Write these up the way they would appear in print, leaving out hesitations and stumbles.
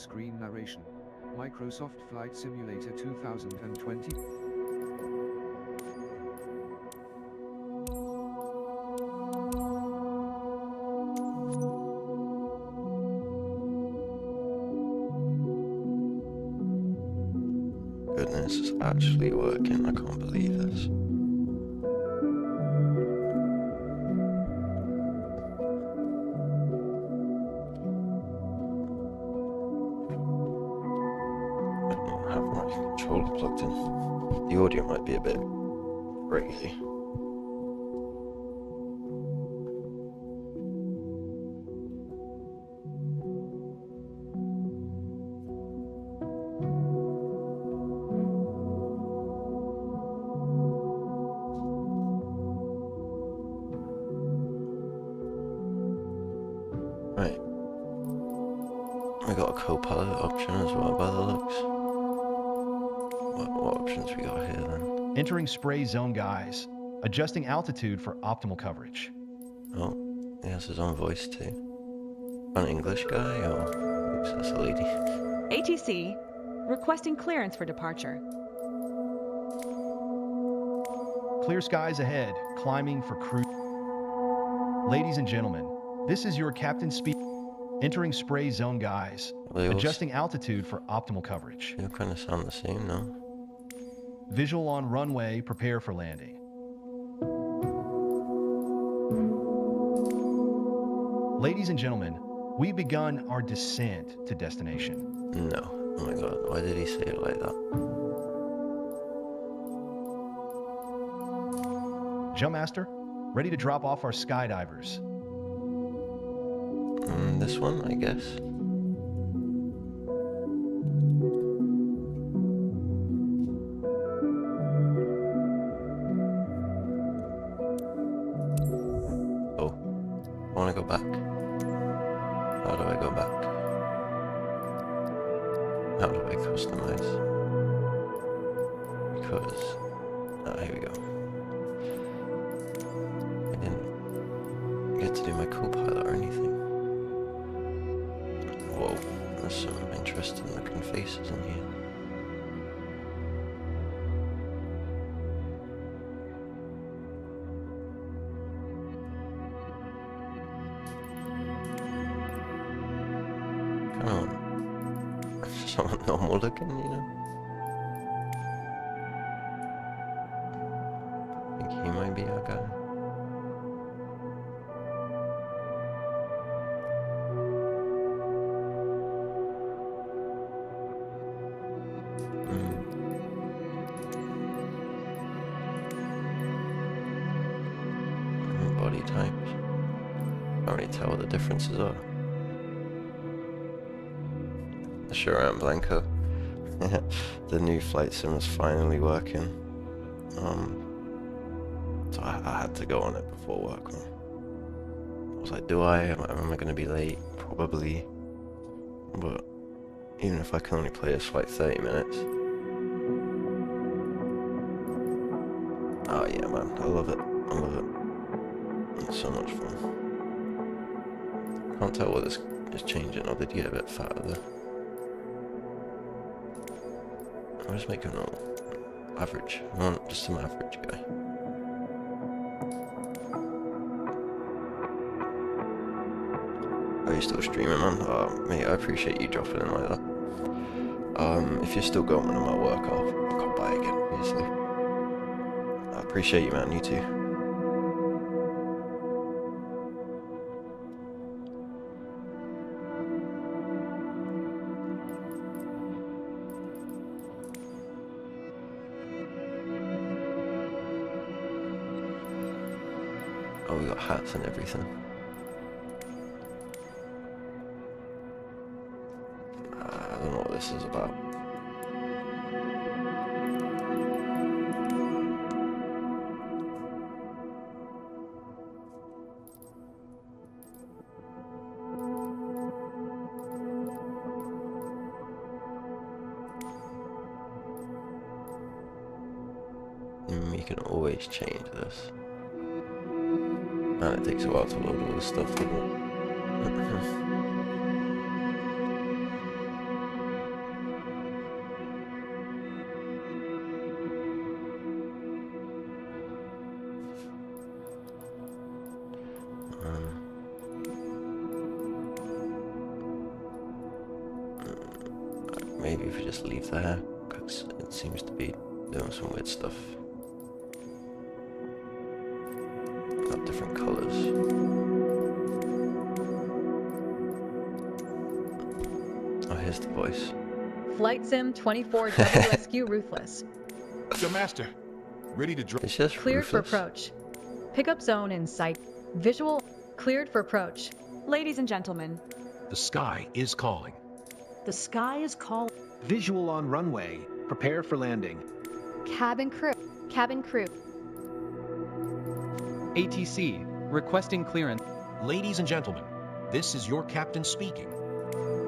full-screen narration. Microsoft Flight Simulator 2020. Goodness, it's actually working. I can't believe this. I don't have my controller plugged in. The audio might be a bit crazy. Right. We got a co-pilot option as well by the looks. What options we got here then? Entering spray zone, guys. Adjusting altitude for optimal coverage. Oh, he has his own voice too. An English guy or... Oops, that's a lady. ATC, requesting clearance for departure. Clear skies ahead, climbing for cruise. Ladies and gentlemen, this is your captain speak. Entering spray zone, guys. Adjusting altitude for optimal coverage. They all kind of sound the same, no? Visual on runway, prepare for landing. Ladies and gentlemen, we've begun our descent to destination. No. Oh my god, why did he say it like that? Jumpmaster, ready to drop off our skydivers. This one, I guess. Oh, I want to go back. How do I go back? How do I customize? Because, here we go. I didn't get to do my co-pilot or anything. Whoa, there's some interesting looking faces in here. Come on. Someone normal looking, you know? I think he might be our guy. Body types. Can't really tell what the differences are. The Sharam Blanco. The new flight sim is finally working. So I had to go on it before work. I was like, do I? Am I going to be late? Probably. But even if I can only play this for like 30 minutes. Oh yeah, man. I love it. I love it. It's so much fun. Can't tell what this is changing, or did you get a bit fatter there? I'll just make him normal. Average. I want just some average guy. Are you still streaming, man? Oh, mate, I appreciate you dropping in like that. If you're still going on my work, I'll come by again, obviously. I appreciate you, man. You too. Oh, we got hats and everything. I don't know what this is about. You can always change this. And it takes a while to load all this stuff, doesn't it? maybe if we just leave there, because it seems to be doing some weird stuff. Got different colours. Oh, here's the voice. Flight Sim 24 WSQ Ruthless. Your master, ready to drop. It's just Cleared for Ruthless. approach. Pickup zone in sight. Visual cleared for approach. Ladies and gentlemen, The sky is calling. The sky is calling. Visual on runway. Prepare for landing. cabin crew. Cabin crew. ATC, requesting clearance. Ladies and gentlemen, this is your captain speaking.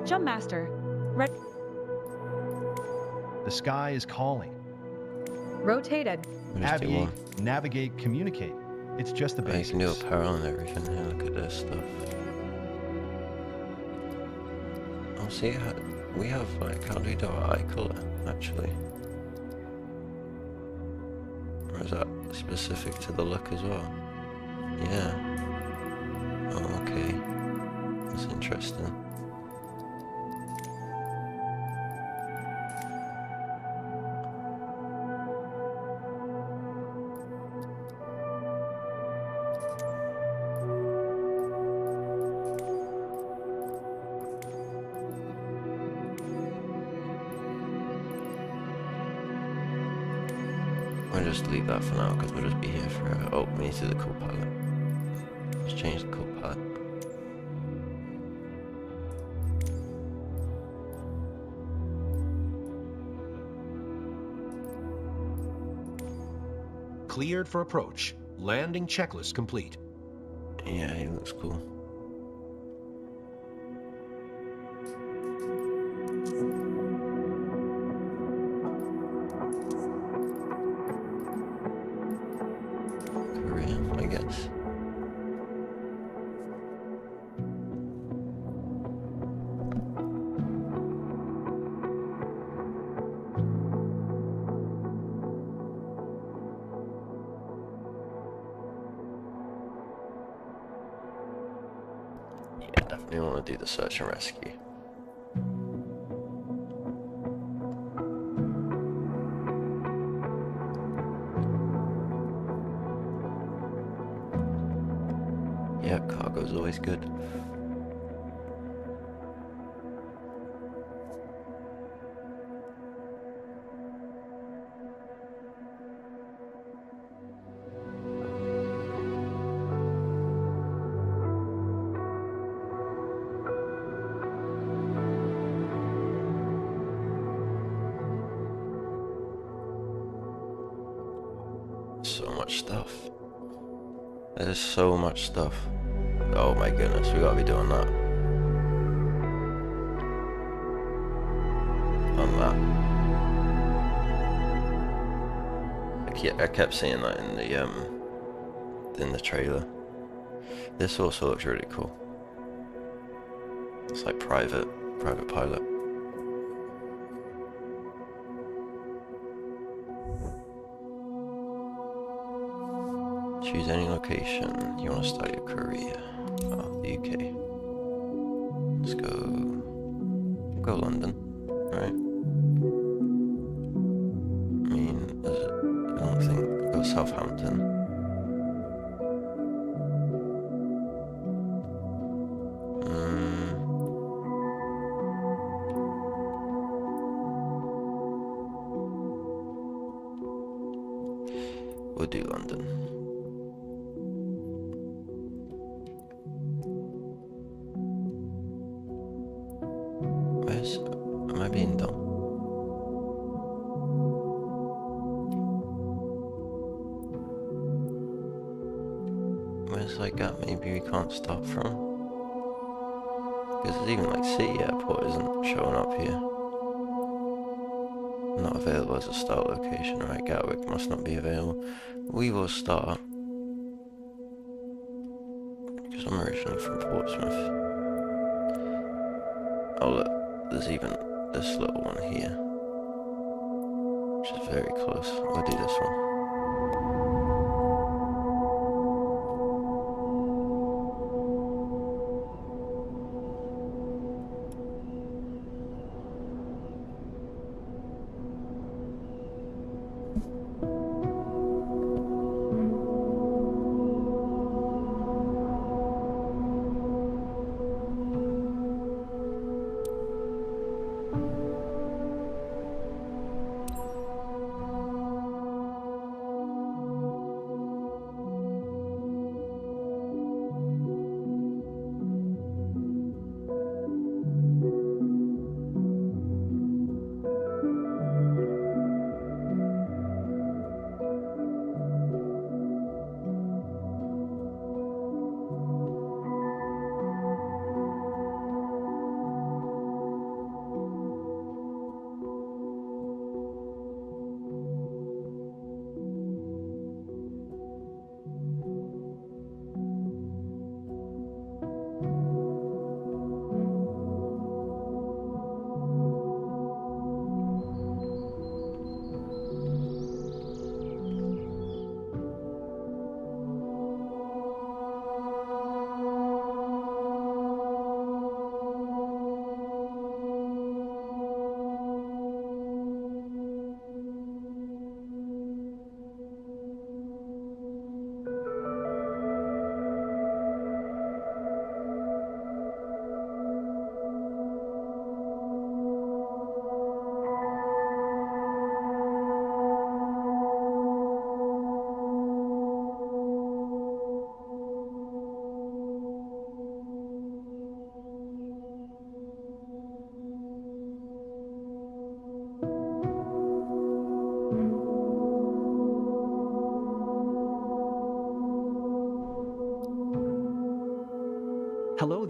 Jump master. Red. The sky is calling. Rotated. We'll just do one. Aviate, navigate, communicate. It's just the Oh, you can do basics. apparel and everything. Here, look at this stuff. Oh, see, we have, like, how do we do our eye colour, actually? Or is that specific to the look as well? Yeah. Oh, okay. That's interesting. We'll just leave that for now because we'll just be here forever. Oh, we need to do the cool palette. Let's change the cool palette. Cleared for approach. Landing checklist complete. Yeah, he looks cool. Korean, I guess. Yeah, definitely want to do the search and rescue. Yeah, cargo's always good. So much stuff. There's so much stuff. Oh my goodness, we gotta be doing that. On that. I kept seeing that in the trailer. This also looks really cool. It's like private pilot. Choose any location you want to start your career. Oh, the UK. Let's go London, right? I mean, I don't think, go Southampton. We'll do London. Am I being dumb? Where's like that maybe we can't start from? Because there's even like City Airport isn't showing up here. Not available as a start location. Right, Gatwick must not be available. We will start. Because I'm originally from Portsmouth. Oh look. There's even this little one here, which is very close. We'll do this one.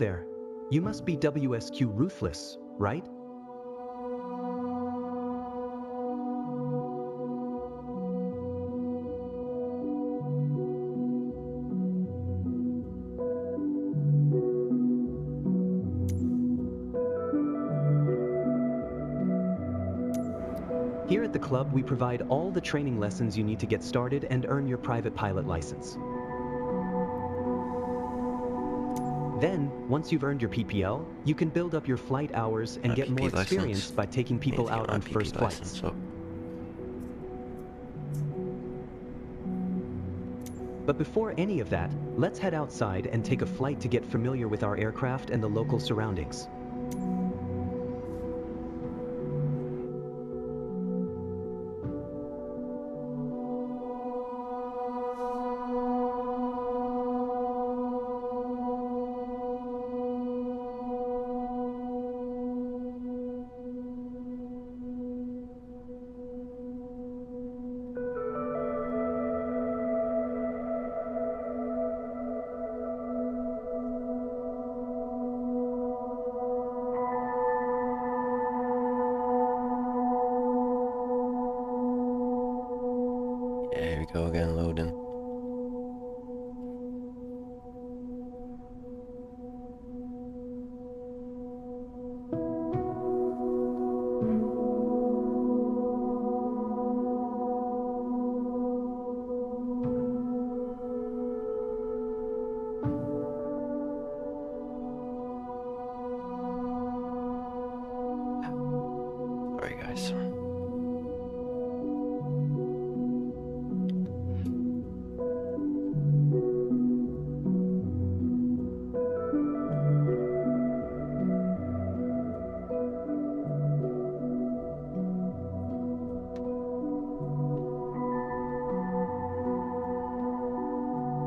there. You must be WSQ Ruthless, right? Here at the club, we provide all the training lessons you need to get started and earn your private pilot license. Then, once you've earned your PPL, you can build up your flight hours and get more experience by taking people out on first flights. But before any of that, let's head outside and take a flight to get familiar with our aircraft and the local surroundings. Here we go again, loading. Sorry guys.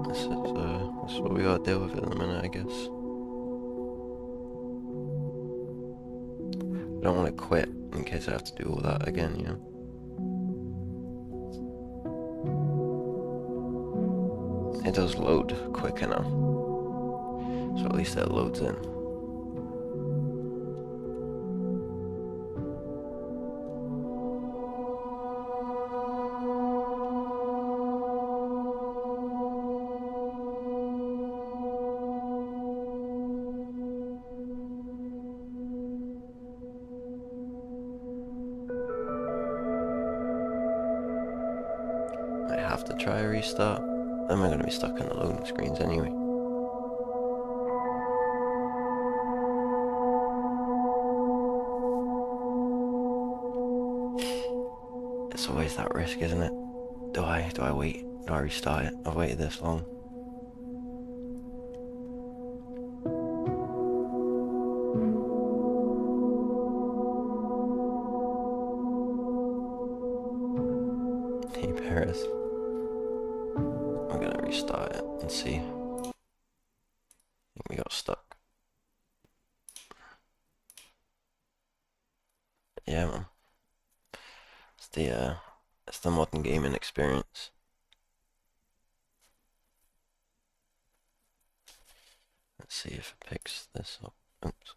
This is what we gotta deal with in a minute, I guess. I don't want to quit in case I have to do all that again, you know. It does load quick enough, so at least it loads in. I have to try a restart. Then we're going to be stuck in the loading screens anyway. It's always that risk, isn't it? Do I wait? Do I restart it? I've waited this long. Hey Paris. I'm gonna restart it and see. I think we got stuck. Yeah, man. It's the modern gaming experience. Let's see if it picks this up. Oops.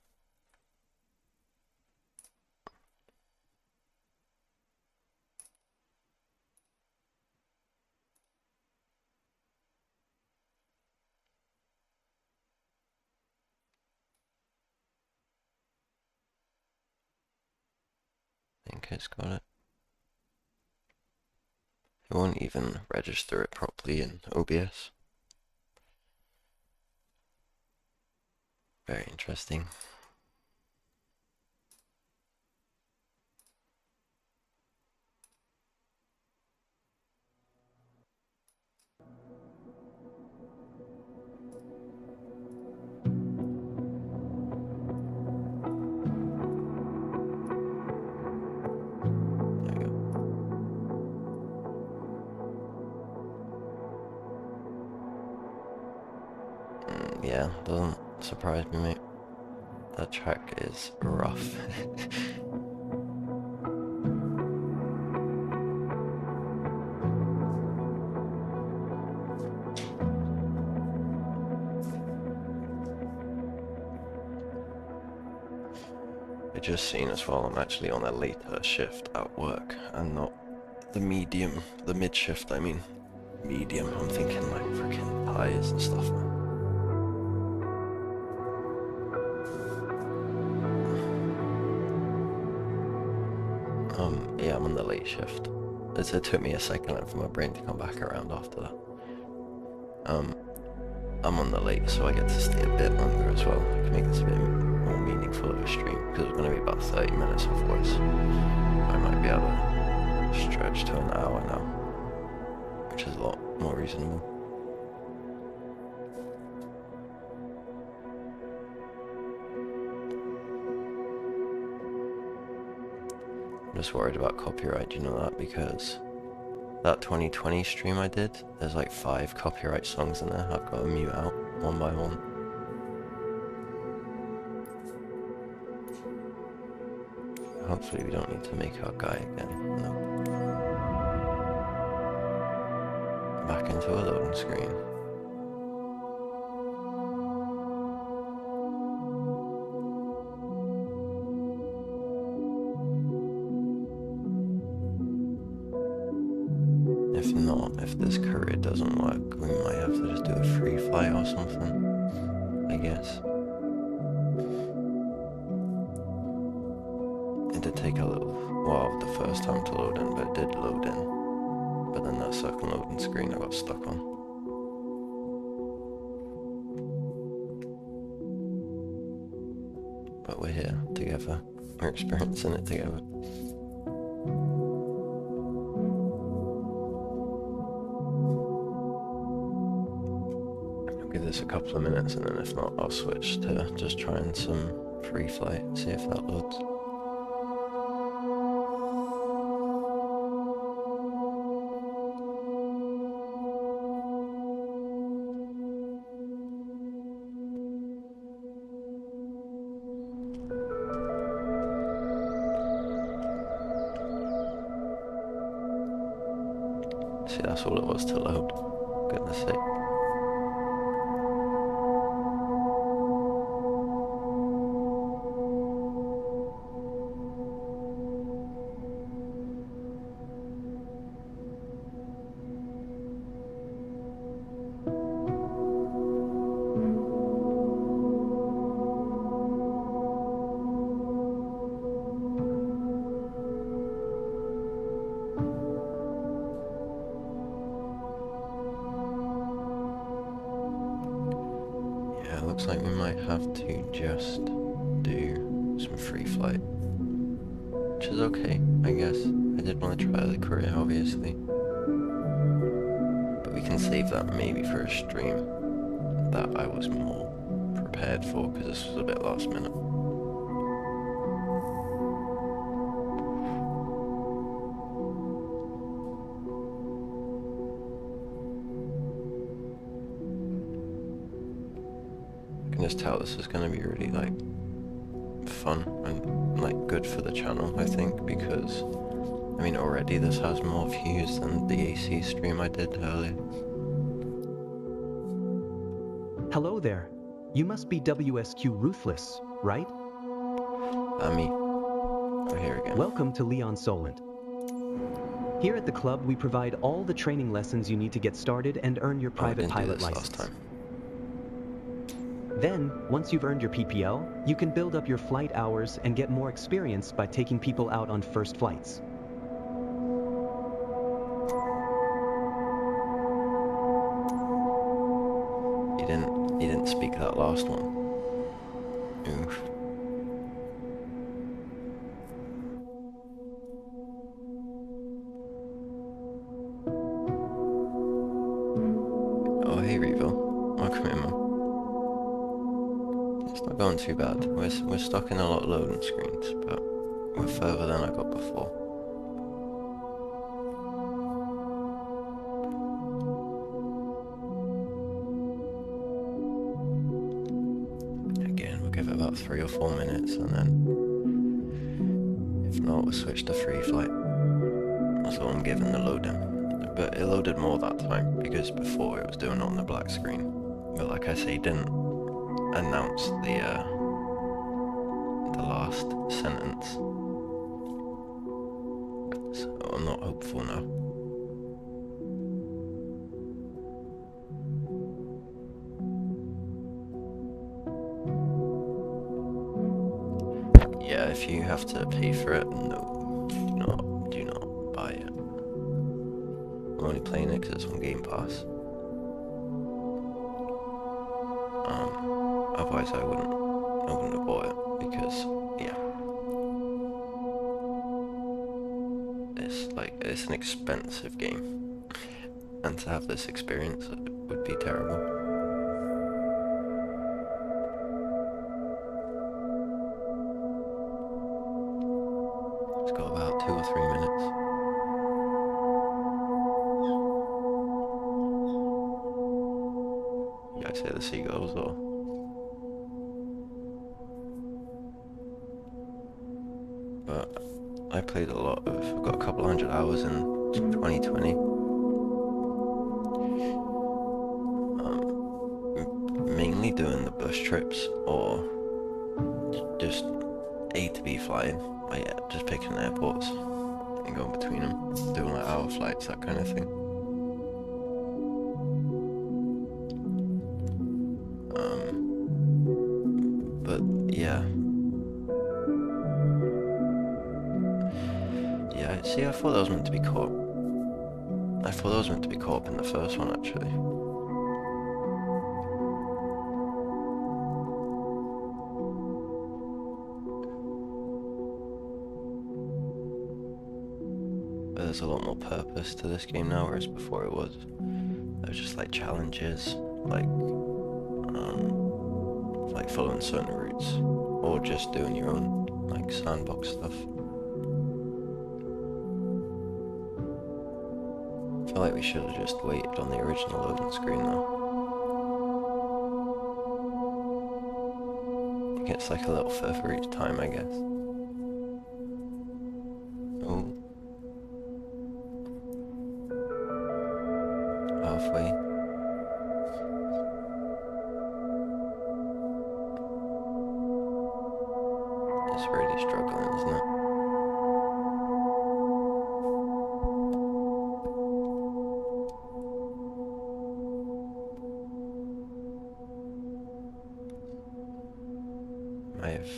I think it's got it. It won't even register it properly in OBS. Very interesting. Yeah, doesn't surprise me, mate. That track is rough. I just seen as well, I'm actually on a later shift at work and not the mid shift, I mean. Medium, I'm thinking like freaking tires and stuff, man. Yeah, I'm on the late shift. It took me a second for my brain to come back around after that. I'm on the late, so I get to stay a bit longer as well. I can make this a bit more meaningful of a stream, because it's going to be about 30 minutes of voice. I might be able to stretch to an hour now, which is a lot more reasonable. I'm just worried about copyright, you know that, because that 2020 stream I did, there's like 5 copyright songs in there I've got to mute out one by one. Hopefully we don't need to make our guy again. No. Back into a loading screen. If not, if this courier doesn't work, we might have to just do a free flight or something, I guess. It did take a little while the first time to load in, but it did load in. But then that second loading screen I got stuck on. But we're here together. We're experiencing it together. I'll give this a couple of minutes, and then if not, I'll switch to just trying some free flight, see if that loads. See, that's all it was to load. Goodness sake. Looks like we might have to just do some free flight, which is okay, I guess. I did want to try the courier, obviously, but we can save that maybe for a stream that I was more prepared for, because this was a bit last minute. Just tell this is going to be really like fun and like good for the channel, I think, because I mean already this has more views than the AC stream I did earlier. Hello there. You must be WSQ Ruthless, right? Me. Oh, here again. Welcome to Leon Solent. Here at the club we provide all the training lessons you need to get started and earn your private pilot license. Last time. Then, once you've earned your PPL, you can build up your flight hours and get more experience by taking people out on first flights. You didn't speak that last one. Oof. Oh, hey Revo. Welcome in, man. It's not going too bad. We're stuck in a lot of loading screens, but we're further than I got before. Again, we'll give it about 3 or 4 minutes, and then if not, we'll switch to free flight. That's what I'm giving the loading. But it loaded more that time, because before it was doing it on the black screen. But like I say, it didn't announce the the last sentence. So I'm not hopeful now. Yeah, if you have to pay for it, no, do not buy it. I'm only playing it because it's on Game Pass. Otherwise I wouldn't have bought it, because, yeah. It's an expensive game. And to have this experience would be terrible. It's got about 2 or 3 minutes. You guys hear the seagulls or? But I played a lot of, I've got a couple hundred hours in 2020. Mainly doing the bus trips or just A to B flying. Just picking airports and going between them, doing like hour flights, that kind of thing. But yeah. Yeah, see, I thought that was meant to be co-op. I thought that was meant to be co-op in the first one, actually. But there's a lot more purpose to this game now, whereas before it was just like challenges, like following certain routes, or just doing your own like sandbox stuff. I feel like we should have just waited on the original loading screen though. It gets like a little further each time, I guess. Oh. Halfway. It's really struggling, isn't it?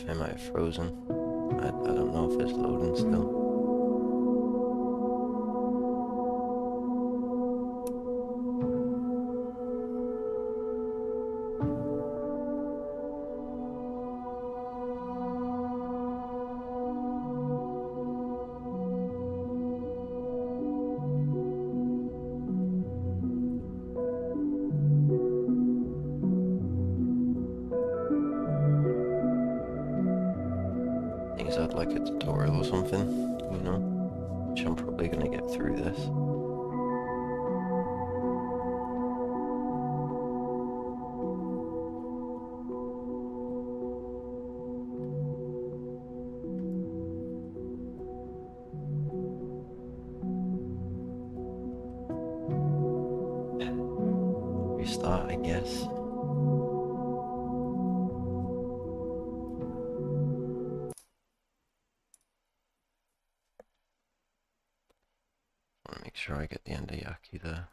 It might have frozen. I don't know if it's loading still. I'd like a tutorial or something, you know, which I'm probably gonna get through this. Restart, I guess. Make sure I get the end of Yaki there.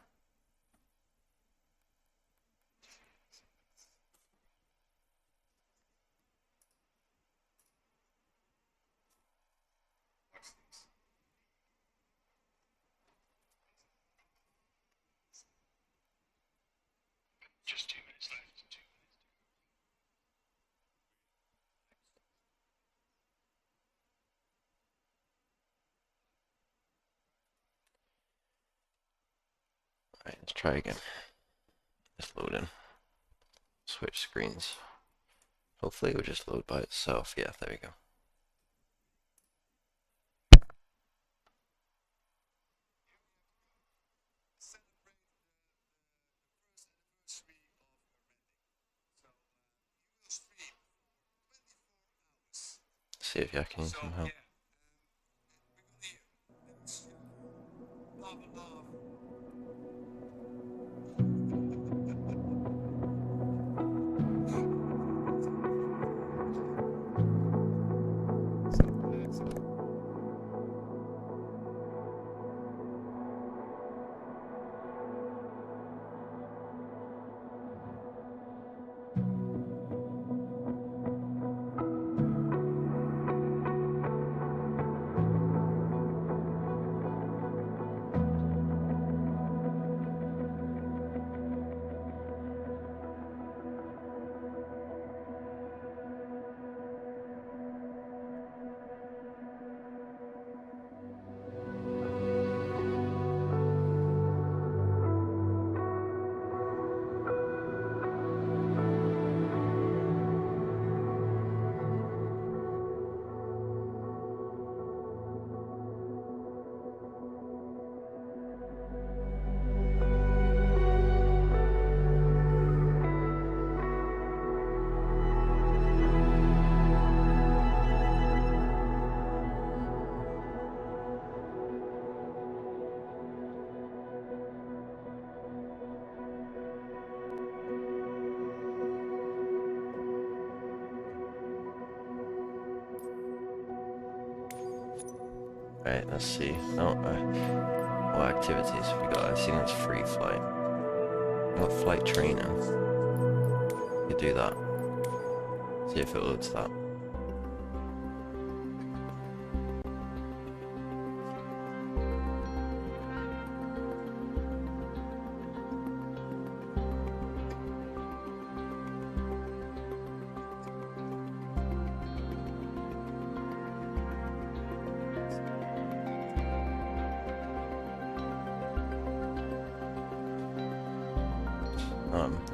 Just 2 minutes left. 2 minutes. Alright, let's try again. Just load in. Switch screens. Hopefully it will just load by itself. Yeah, there we go. See if Yaki needs some help. Alright, let's see. Oh, what activities have we got? I've seen it's free flight. We got flight training. You do that. See if it loads that.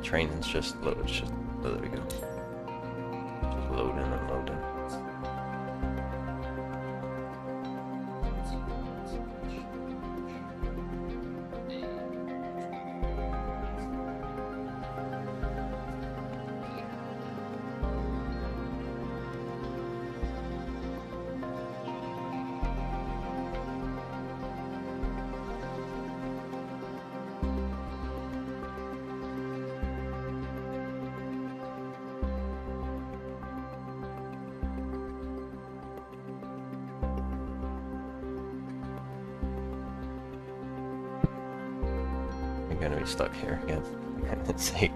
Training's just loaded. Oh, there we go. Just loading and loading. I'm gonna be stuck here again, for heaven's sake.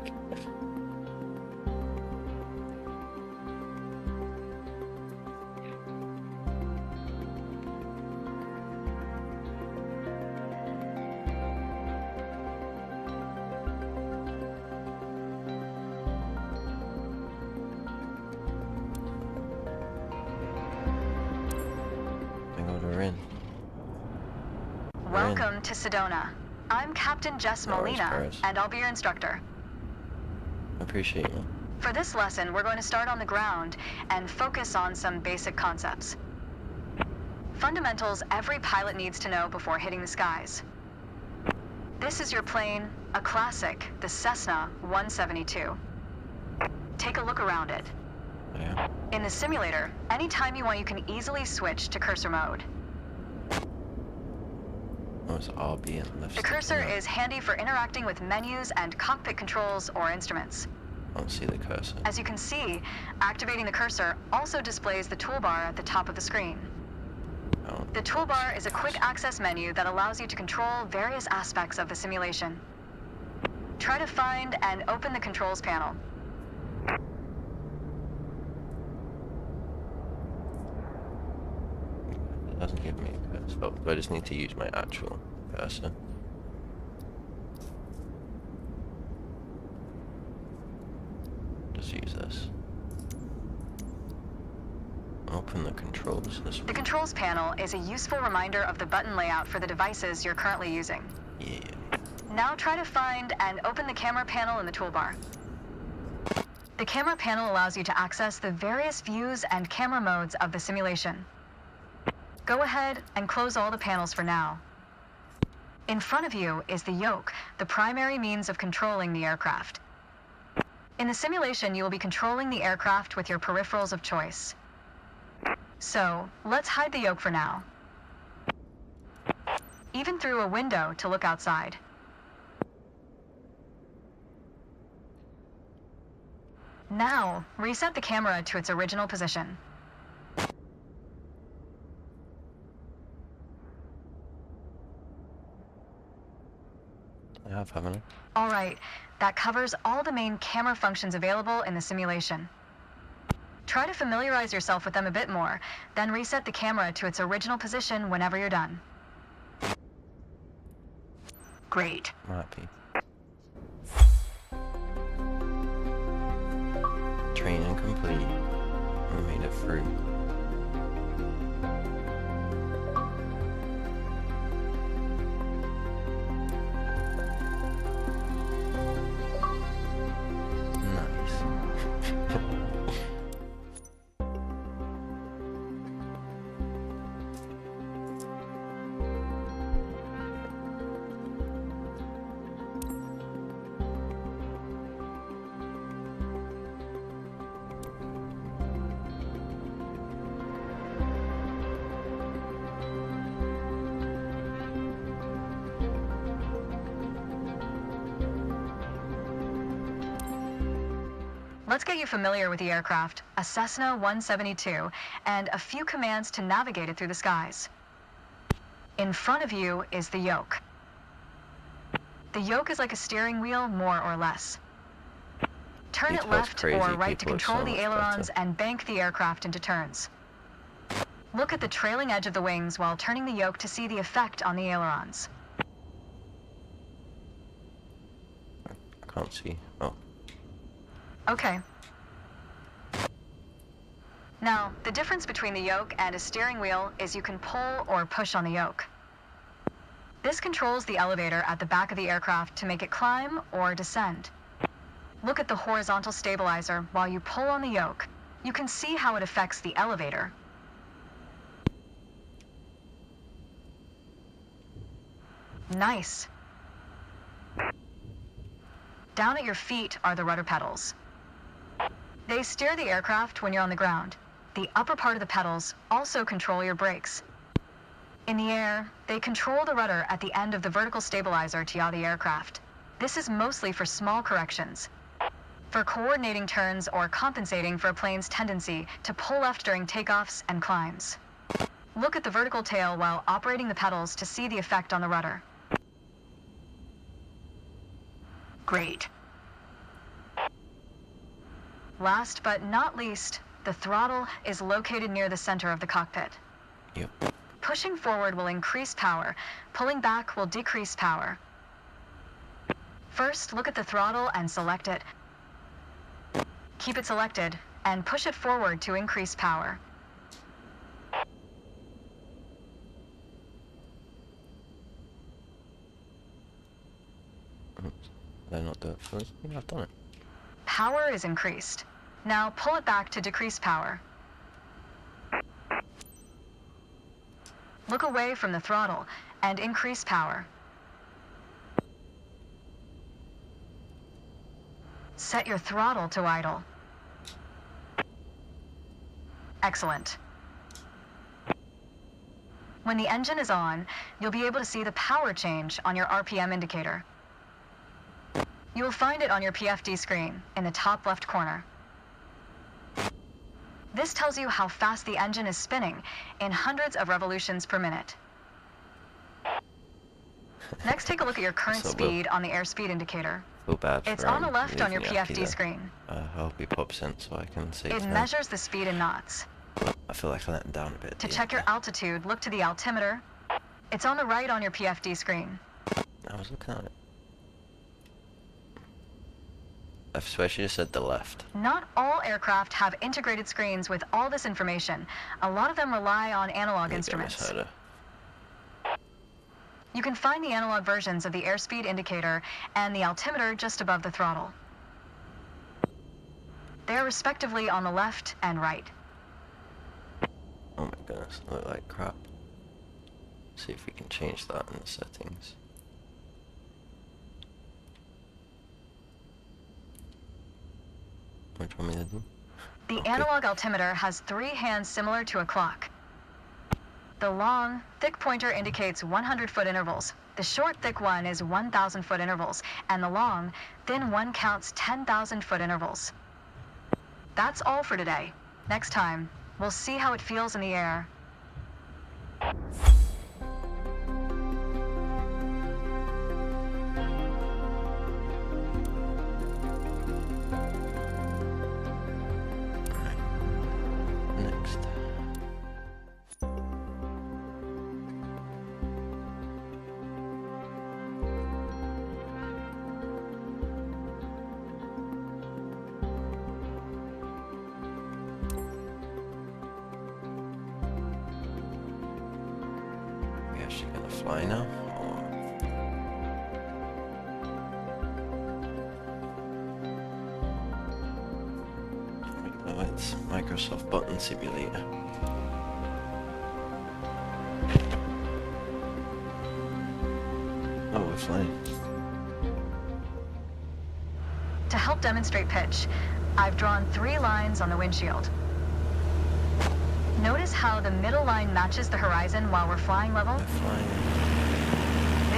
Welcome to Sedona. I'm Captain Jess Molina, and I'll be your instructor. I appreciate it. For this lesson, we're going to start on the ground and focus on some basic concepts. Fundamentals every pilot needs to know before hitting the skies. This is your plane, a classic, the Cessna 172. Take a look around it. Yeah. In the simulator, anytime you want, you can easily switch to cursor mode. The cursor is handy for interacting with menus and cockpit controls or instruments. I don't see the cursor. As you can see, activating the cursor also displays the toolbar at the top of the screen. Oh. The toolbar is a quick access menu that allows you to control various aspects of the simulation. Try to find and open the controls panel. It doesn't give me a cursor. Oh, do I just need to use my actual cursor? Just use this. Open the controls this way. The controls panel is a useful reminder of the button layout for the devices you're currently using. Yeah. Now try to find and open the camera panel in the toolbar. The camera panel allows you to access the various views and camera modes of the simulation. Go ahead and close all the panels for now. In front of you is the yoke, the primary means of controlling the aircraft. In the simulation, you will be controlling the aircraft with your peripherals of choice. So, let's hide the yoke for now. Even through a window to look outside. Now, reset the camera to its original position. I have, haven't I? All right, that covers all the main camera functions available in the simulation. Try to familiarize yourself with them a bit more, then reset the camera to its original position whenever you're done. Great. I'm happy. Training complete. We made it through. Let's get you familiar with the aircraft, a Cessna 172, and a few commands to navigate it through the skies. In front of you is the yoke. The yoke is like a steering wheel, more or less. Turn it left or right to control the ailerons and bank the aircraft into turns. Look at the trailing edge of the wings while turning the yoke to see the effect on the ailerons. I can't see. Oh. Okay. Now, the difference between the yoke and a steering wheel is you can pull or push on the yoke. This controls the elevator at the back of the aircraft to make it climb or descend. Look at the horizontal stabilizer while you pull on the yoke. You can see how it affects the elevator. Nice. Down at your feet are the rudder pedals. They steer the aircraft when you're on the ground. The upper part of the pedals also control your brakes. In the air, they control the rudder at the end of the vertical stabilizer to yaw the aircraft. This is mostly for small corrections. For coordinating turns or compensating for a plane's tendency to pull left during takeoffs and climbs. Look at the vertical tail while operating the pedals to see the effect on the rudder. Great. Last but not least, the throttle is located near the center of the cockpit. Yep. Pushing forward will increase power. Pulling back will decrease power. First, look at the throttle and select it. Keep it selected and push it forward to increase power. Did I not do it first? Yeah, I've done it. Power is increased. Now pull it back to decrease power. Look away from the throttle and increase power. Set your throttle to idle. Excellent. When the engine is on, you'll be able to see the power change on your RPM indicator. You will find it on your PFD screen in the top left corner. This tells you how fast the engine is spinning in hundreds of revolutions per minute. Next, take a look at your current speed on the airspeed indicator. Feel bad It's for, on the left on your leaving PFD Aki screen. I hope he pops in so I can see It measures the speed in knots. I feel like I let him down a bit. To check your altitude, look to the altimeter. It's on the right on your PFD screen. I was looking at it. I swear she just said the left. Not all aircraft have integrated screens with all this information. A lot of them rely on analog instruments. I misheard her. You can find the analog versions of the airspeed indicator and the altimeter just above the throttle. They are respectively on the left and right. Oh my goodness, I look like crap. See if we can change that in the settings. What do you want me to do? The analog altimeter has 3 hands similar to a clock. The long, thick pointer indicates 100-foot intervals. The short, thick one is 1,000-foot intervals. And the long, thin one counts 10,000-foot intervals. That's all for today. Next time, we'll see how it feels in the air. She gonna fly now? Oh, it's Microsoft Button Simulator. Oh, we're flying. To help demonstrate pitch, I've drawn 3 lines on the windshield. Notice how the middle line matches the horizon while we're flying level? We're flying.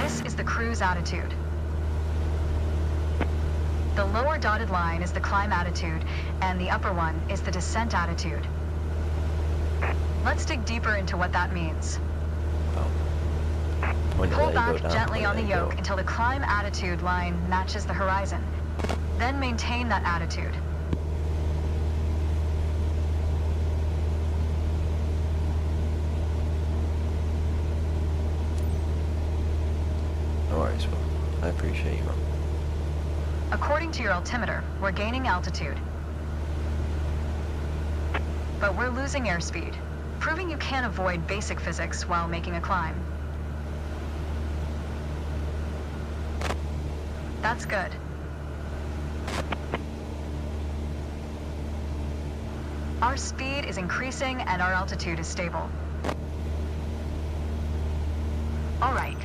This is the cruise attitude. The lower dotted line is the climb attitude, and the upper one is the descent attitude. Let's dig deeper into what that means. Oh. Pull back gently on the yoke until the climb attitude line matches the horizon. Then maintain that attitude. No worries, Will. I appreciate you, Mom. According to your altimeter, we're gaining altitude. But we're losing airspeed, proving you can't avoid basic physics while making a climb. That's good. Our speed is increasing and our altitude is stable. All right.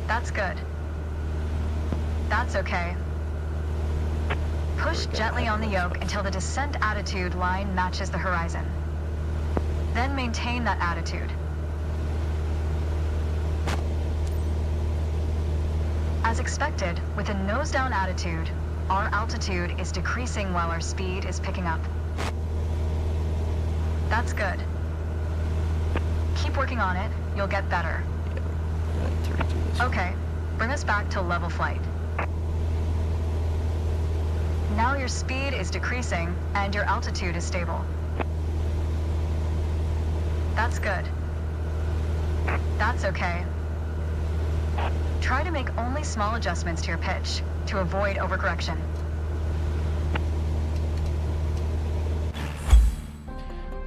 That's good. That's okay. Push gently on the yoke until the descent attitude line matches the horizon. Then maintain that attitude. As expected, with a nose-down attitude, our altitude is decreasing while our speed is picking up. That's good. Keep working on it, you'll get better. Okay, bring us back to level flight. Now your speed is decreasing and your altitude is stable. That's good. That's okay. Try to make only small adjustments to your pitch to avoid overcorrection.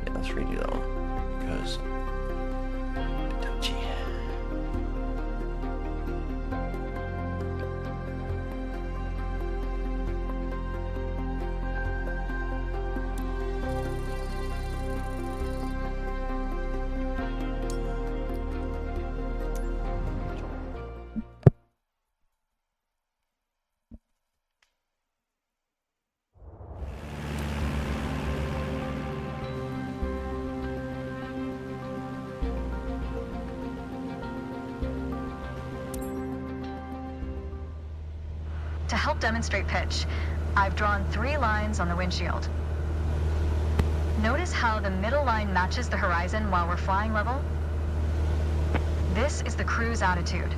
Yeah, let's redo that one, because touchy. To help demonstrate pitch, I've drawn 3 lines on the windshield. Notice how the middle line matches the horizon while we're flying level? This is the cruise attitude.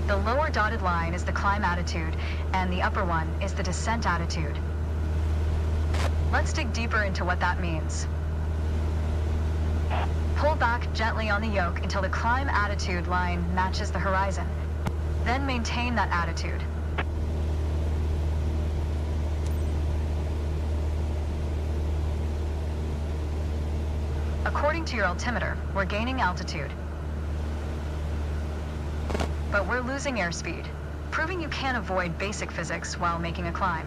The lower dotted line is the climb attitude, and the upper one is the descent attitude. Let's dig deeper into what that means. Pull back gently on the yoke until the climb attitude line matches the horizon. Then maintain that attitude. According to your altimeter, we're gaining altitude. But we're losing airspeed, proving you can't avoid basic physics while making a climb.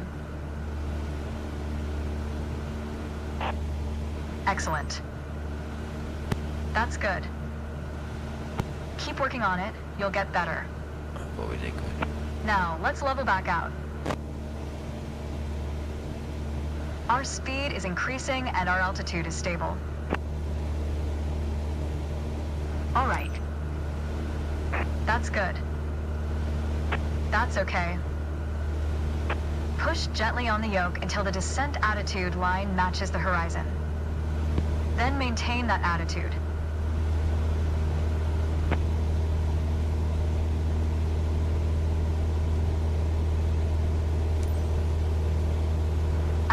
Excellent. That's good. Keep working on it, you'll get better. What we did good. Now, let's level back out. Our speed is increasing and our altitude is stable. All right. That's good. That's okay. Push gently on the yoke until the descent attitude line matches the horizon. Then maintain that attitude.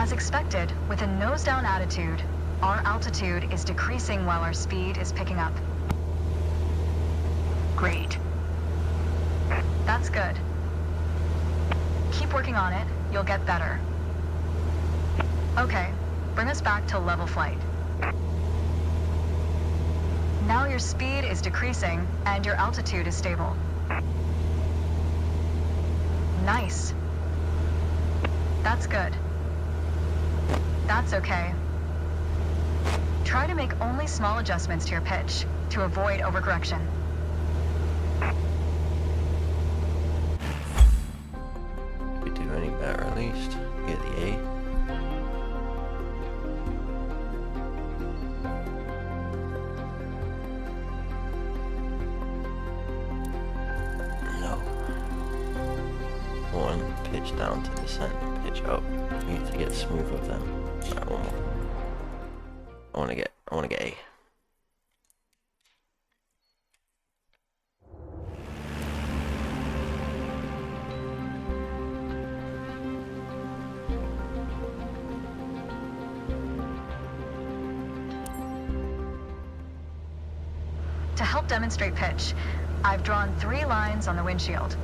As expected, with a nose-down attitude, our altitude is decreasing while our speed is picking up. Great. That's good. Keep working on it, you'll get better. Okay, bring us back to level flight. Now your speed is decreasing and your altitude is stable. Nice. That's good. That's okay. Try to make only small adjustments to your pitch to avoid overcorrection. We do any better at least. Get the A. No. 1, pitch down to descent, pitch up. We need to get smooth with them. Alright, one more. I wanna get A. help demonstrate pitch, I've drawn 3 lines on the windshield.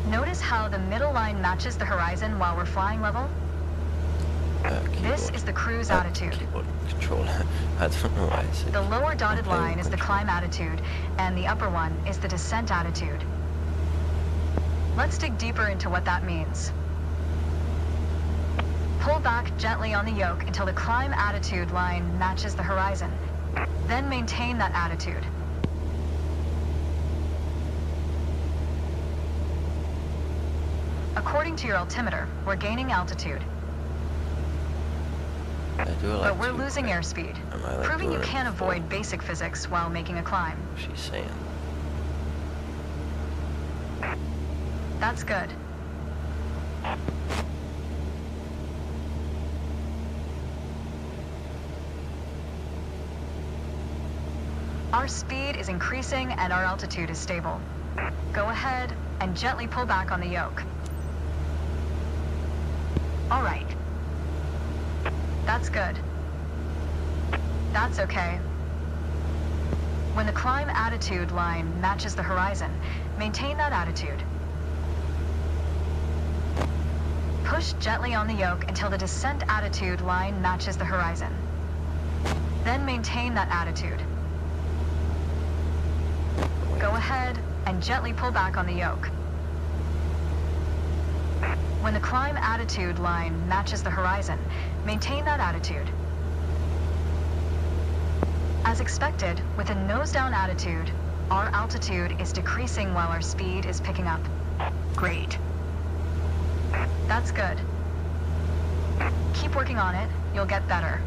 Notice how the middle line matches the horizon while we're flying level? This is the cruise attitude. Keyboard controller. I don't know why I said. The lower dotted line is the climb attitude, and the upper one is the descent attitude. Let's dig deeper into what that means. Pull back gently on the yoke until the climb attitude line matches the horizon. Then maintain that attitude. According to your altimeter, we're gaining altitude. But we're losing airspeed, proving you can't avoid basic physics while making a climb. She's saying. That's good. Our speed is increasing and our altitude is stable. Go ahead and gently pull back on the yoke. All right. That's good. That's okay. When the climb attitude line matches the horizon, maintain that attitude. Push gently on the yoke until the descent attitude line matches the horizon. Then maintain that attitude. Go ahead and gently pull back on the yoke. When the climb attitude line matches the horizon, maintain that attitude. As expected, with a nose-down attitude, our altitude is decreasing while our speed is picking up. Great. That's good. Keep working on it, you'll get better.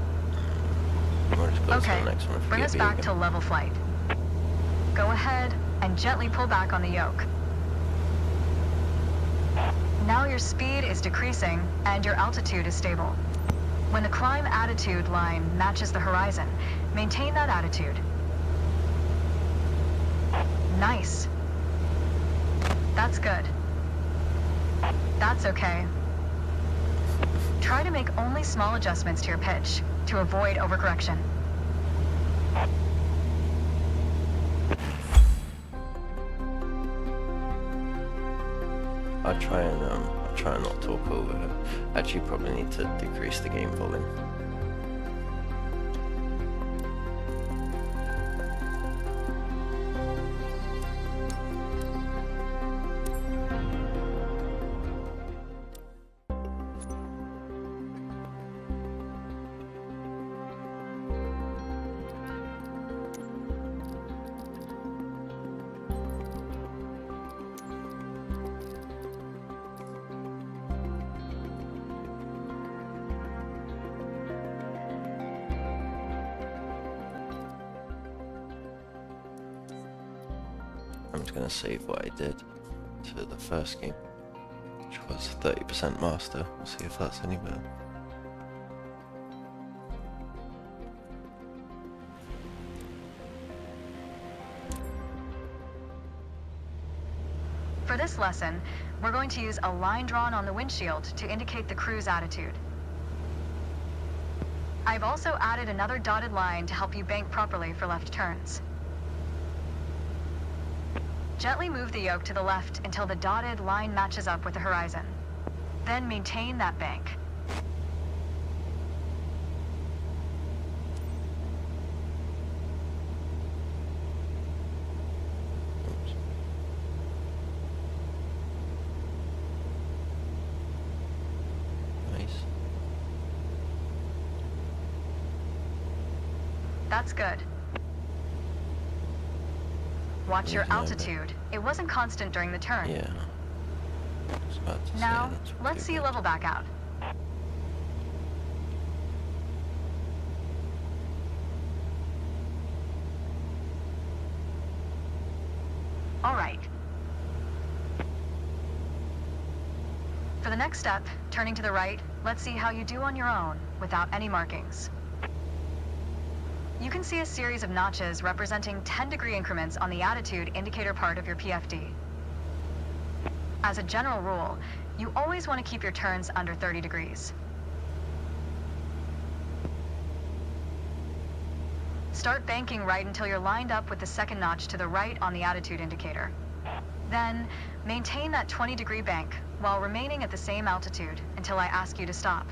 Okay, bring us back to level flight. Go ahead and gently pull back on the yoke. Now your speed is decreasing and your altitude is stable. When the climb attitude line matches the horizon, maintain that attitude. Nice. That's good. That's okay. Try to make only small adjustments to your pitch to avoid overcorrection. I'll try and not talk over her. Actually, probably need to decrease the game volume. I'm just going to save what I did to the first game, which was 30% master. We'll see if that's any better. For this lesson, we're going to use a line drawn on the windshield to indicate the cruise attitude. I've also added another dotted line to help you bank properly for left turns. Gently move the yoke to the left until the dotted line matches up with the horizon. Then maintain that bank. Nice. That's good. Watch your altitude. It wasn't constant during the turn. Yeah. Now, let's see you level back out. All right. For the next step, turning to the right, let's see how you do on your own without any markings. You can see a series of notches representing 10-degree increments on the attitude indicator part of your PFD. As a general rule, you always want to keep your turns under 30 degrees. Start banking right until you're lined up with the second notch to the right on the attitude indicator. Then, maintain that 20-degree bank while remaining at the same altitude until I ask you to stop.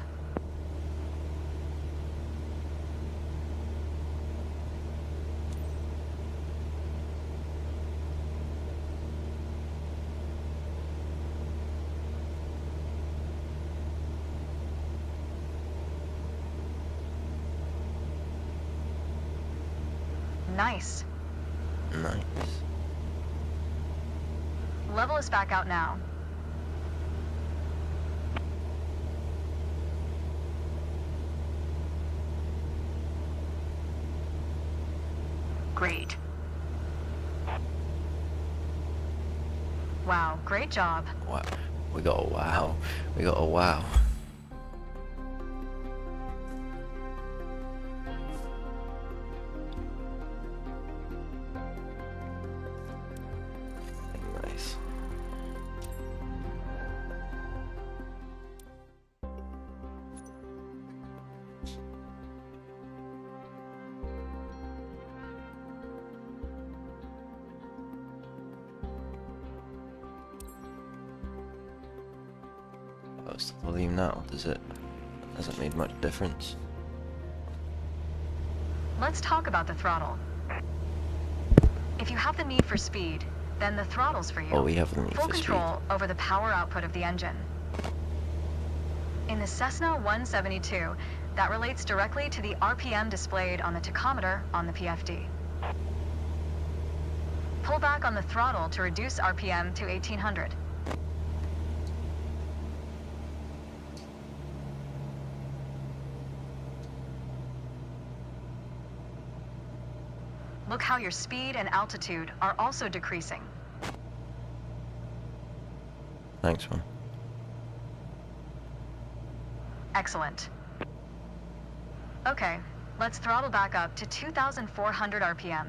Nice. Nice. Level us back out now. Great. Wow, great job. Wow. We got a wow. We got a wow. Nice. What's the volume now? Hasn't made much difference. Let's talk about the throttle. If you have the need for speed, then the throttle's for you. Oh, we have the need full for control over the power output of the engine. In the Cessna 172, that relates directly to the RPM displayed on the tachometer on the PFD. Pull back on the throttle to reduce RPM to 1800. Look how your speed and altitude are also decreasing. Thanks, man. Excellent. Okay, let's throttle back up to 2,400 RPM.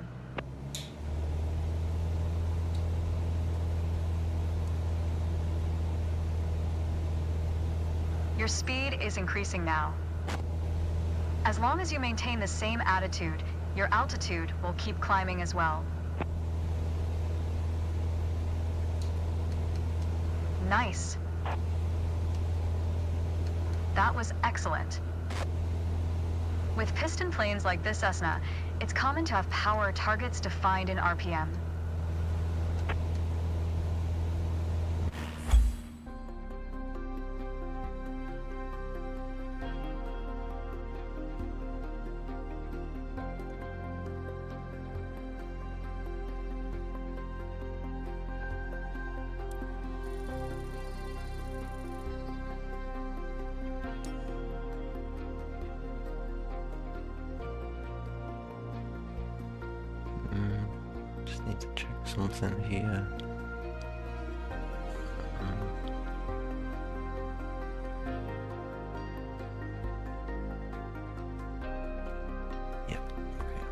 Your speed is increasing now. As long as you maintain the same attitude, your altitude will keep climbing as well. Nice. That was excellent. With piston planes like this Cessna, it's common to have power targets defined in RPM. Just need to check something here. Yep. Okay.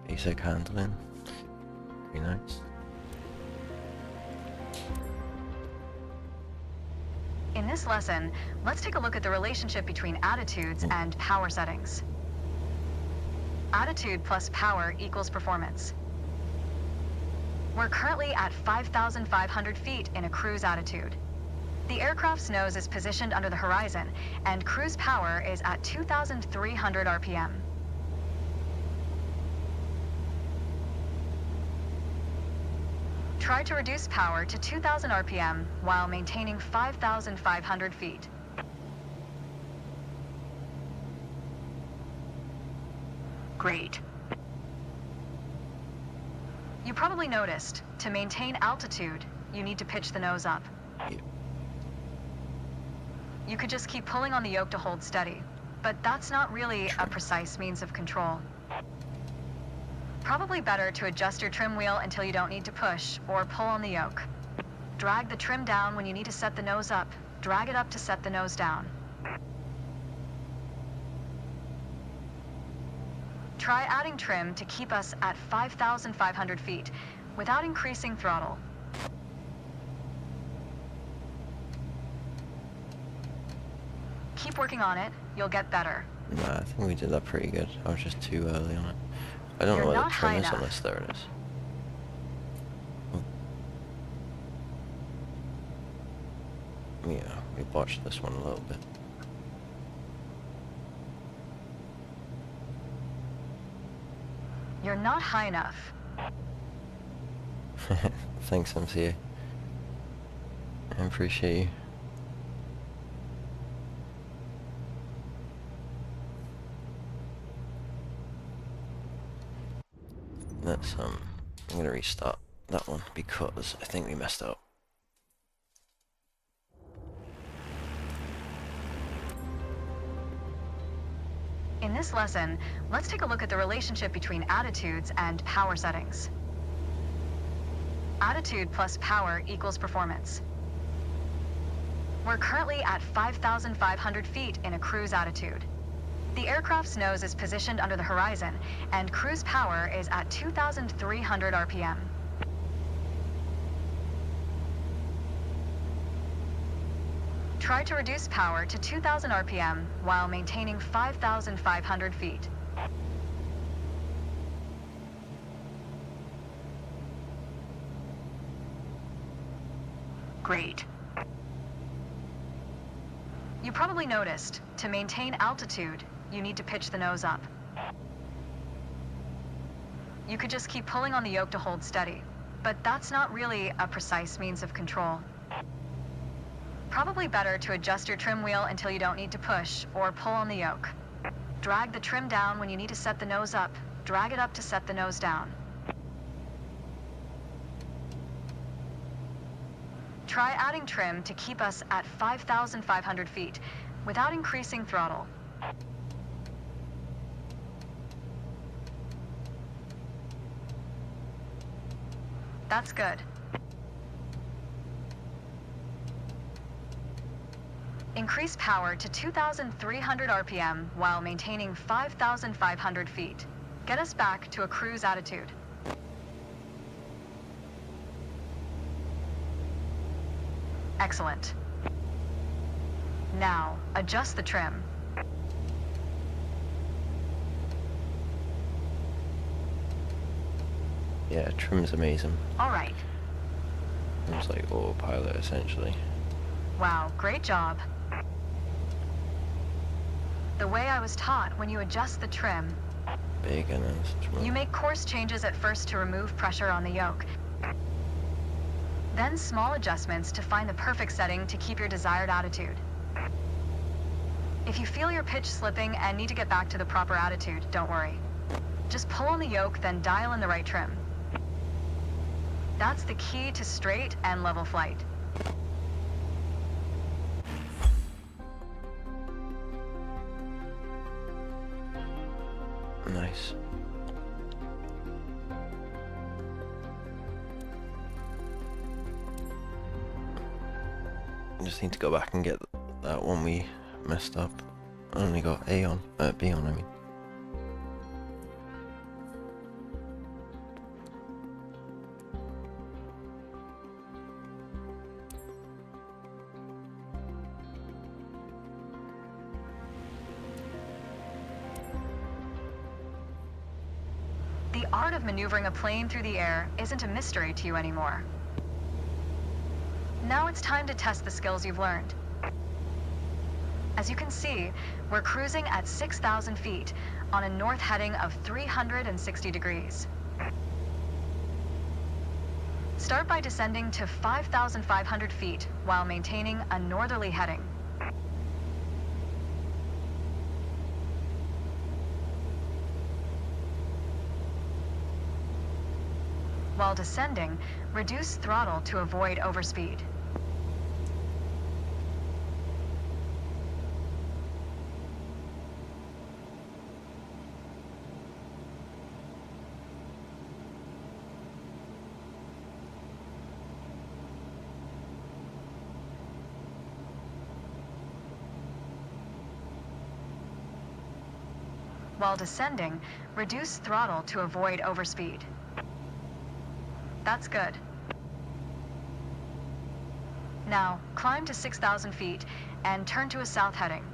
Basic handling, very nice. In this lesson, let's take a look at the relationship between attitudes and power settings. Attitude plus power equals performance. We're currently at 5,500 feet in a cruise attitude. The aircraft's nose is positioned under the horizon, and cruise power is at 2,300 RPM. Try to reduce power to 2,000 RPM while maintaining 5,500 feet. Great. You probably noticed, to maintain altitude, you need to pitch the nose up. You could just keep pulling on the yoke to hold steady, but that's not really a precise means of control. Probably better to adjust your trim wheel until you don't need to push or pull on the yoke. Drag the trim down when you need to set the nose up. Drag it up to set the nose down. Try adding trim to keep us at 5,500 feet without increasing throttle. Keep working on it, you'll get better. Nah, I think we did that pretty good. I was just too early on it. I don't know where the trim is unless there it is. Yeah, we botched this one a little bit. You're not high enough. Thanks, MCA. I appreciate you. Let's I'm gonna restart that one because I think we messed up. In this lesson, let's take a look at the relationship between attitudes and power settings. Attitude plus power equals performance. We're currently at 5,500 feet in a cruise attitude. The aircraft's nose is positioned under the horizon, and cruise power is at 2,300 RPM. Try to reduce power to 2,000 RPM while maintaining 5,500 feet. Great. You probably noticed, to maintain altitude, you need to pitch the nose up. You could just keep pulling on the yoke to hold steady, but that's not really a precise means of control. Probably better to adjust your trim wheel until you don't need to push or pull on the yoke. Drag the trim down when you need to set the nose up. Drag it up to set the nose down. Try adding trim to keep us at 5,500 feet without increasing throttle. That's good. Increase power to 2,300 RPM while maintaining 5,500 feet. Get us back to a cruise attitude. Excellent. Now, adjust the trim. Yeah, trim's amazing. All right. It's like autopilot, essentially. Wow, great job. The way I was taught, when you adjust the trim, Big and you make course changes at first to remove pressure on the yoke. Then small adjustments to find the perfect setting to keep your desired attitude. If you feel your pitch slipping and need to get back to the proper attitude, don't worry. Just pull on the yoke, then dial in the right trim. That's the key to straight and level flight. Nice. I just need to go back and get that one we messed up. I only got B on, I mean. The art of maneuvering a plane through the air isn't a mystery to you anymore. Now it's time to test the skills you've learned. As you can see, we're cruising at 6,000 feet on a north heading of 360 degrees. Start by descending to 5,500 feet while maintaining a northerly heading. While descending, reduce throttle to avoid overspeed. While descending, reduce throttle to avoid overspeed. That's good. Now, climb to 6,000 feet and turn to a south heading.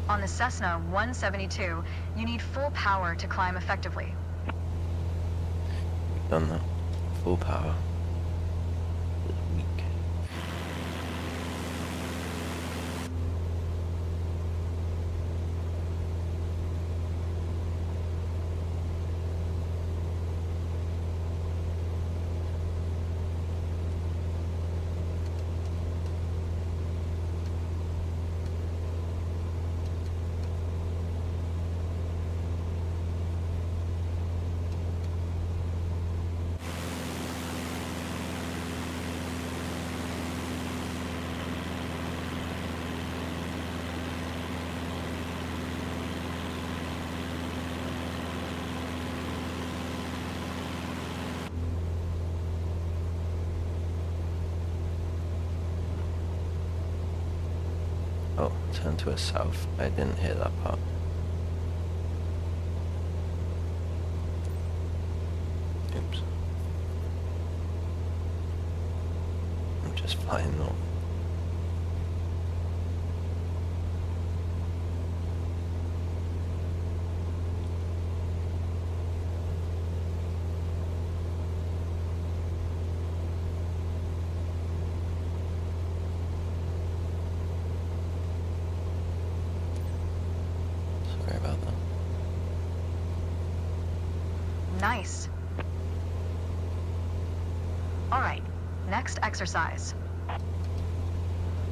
On the Cessna 172, you need full power to climb effectively. Done that. Full power. Weak. Oh, turn to a south. I didn't hear that part. Oops. I'm just flying north. Sorry about that. Nice. All right, next exercise.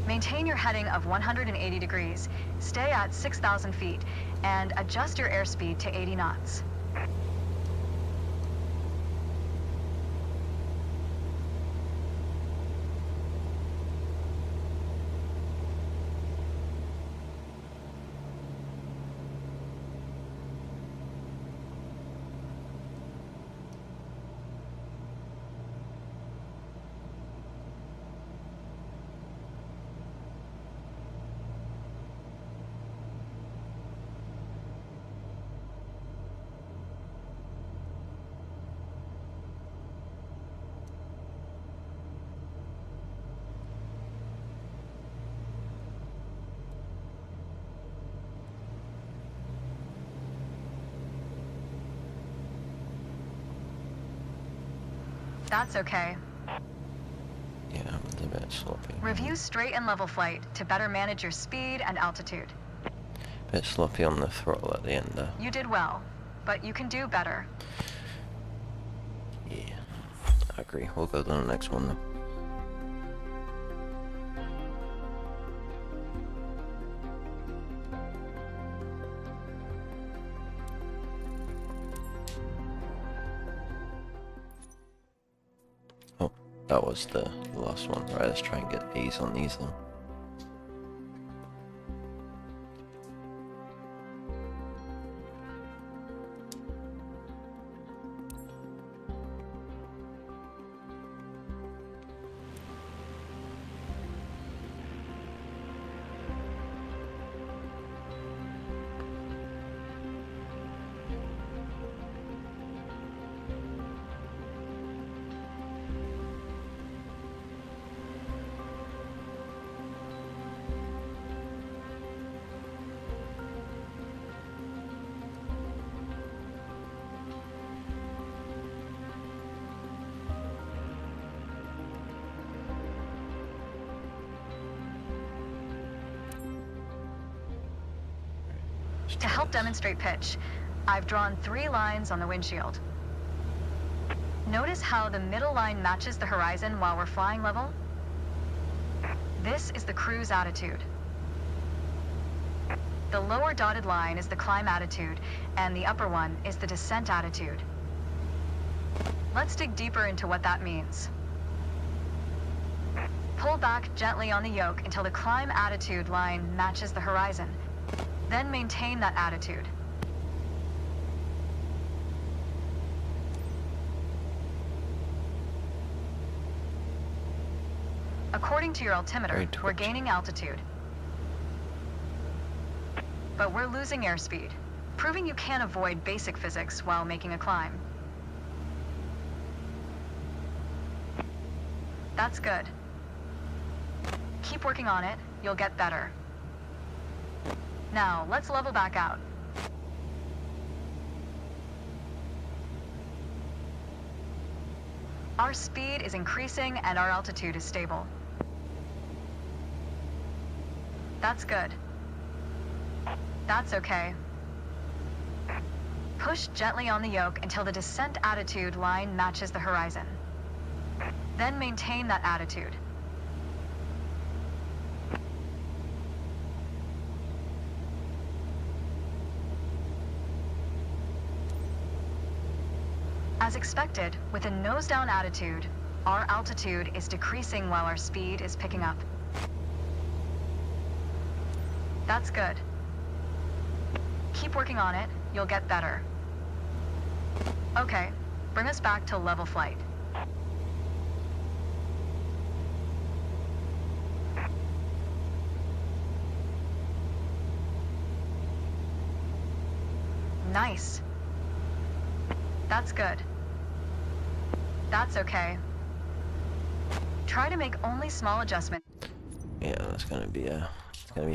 Maintain your heading of 180 degrees, stay at 6,000 feet, and adjust your airspeed to 80 knots. That's okay. Yeah, it's a bit sloppy. Review straight and level flight to better manage your speed and altitude. Bit sloppy on the throttle at the end there. You did well, but you can do better. Yeah, I agree. We'll go to the next one then. Oh, that was the last one. Right, let's try and get A's on these then. To help demonstrate pitch, I've drawn 3 lines on the windshield. Notice how the middle line matches the horizon while we're flying level? This is the cruise attitude. The lower dotted line is the climb attitude, and the upper one is the descent attitude. Let's dig deeper into what that means. Pull back gently on the yoke until the climb attitude line matches the horizon. Then maintain that attitude. According to your altimeter, we're gaining altitude. but we're losing airspeed, proving you can avoid basic physics while making a climb. That's good. Keep working on it, you'll get better. Now, let's level back out. Our speed is increasing and our altitude is stable. That's good. That's okay. Push gently on the yoke until the descent attitude line matches the horizon. Then maintain that attitude. As expected, with a nose-down attitude, our altitude is decreasing while our speed is picking up. That's good. Keep working on it, you'll get better. Okay, bring us back to level flight. Nice. That's good. That's okay. Try to make only small adjustments. Yeah, that's gonna be a